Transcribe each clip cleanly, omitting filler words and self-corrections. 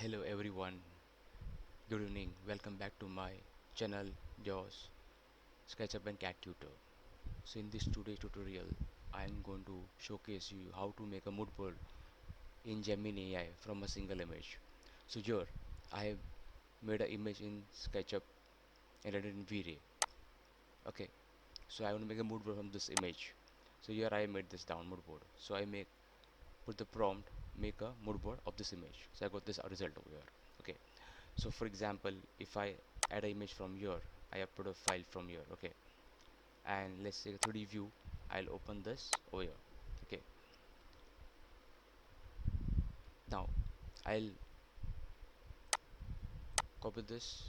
Hello everyone, good evening. Welcome back to my channel, yours SketchUp and Cat Tutor. So in this today's tutorial, I am going to showcase you how to make a mood board in Gemini AI from a single image. So here, I have made an image in SketchUp and edited in V-Ray. Okay, so I want to make a mood board from this image. So here I made this down mood board. So I put the prompt, make a mood board of this image. So I got this result over here. Okay. So for example, if I add an image from here, I upload a file from here. Okay, and let's say a 3D view. I'll open this over here. Okay, now I'll copy this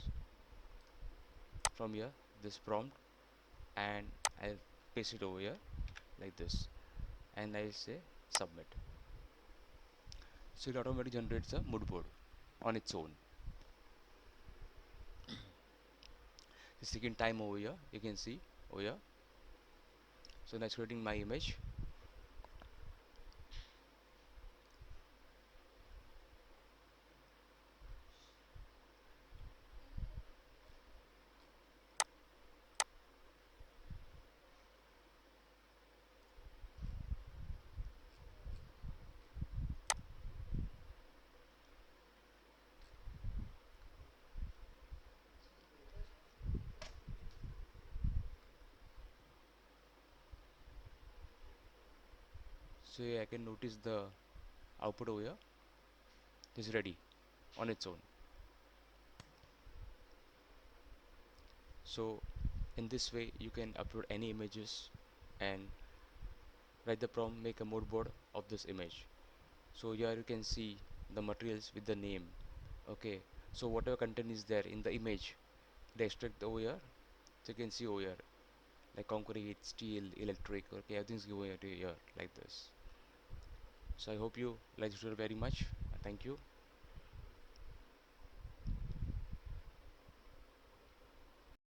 from here, this prompt, and I'll paste it over here like this, and I'll say submit. So it automatically generates a mood board on its own. The second time over here, you can see over here. So now it's creating my image. So here I can notice the output over here is ready on its own. So in this way you can upload any images and write the prompt, make a mood board of this image. So here you can see the materials with the name. Okay, so whatever content is there in the image, they extract over here. So you can see over here like concrete, steel, electric. Okay, everything's given here to here like this. So I hope you like this video very much. Thank you.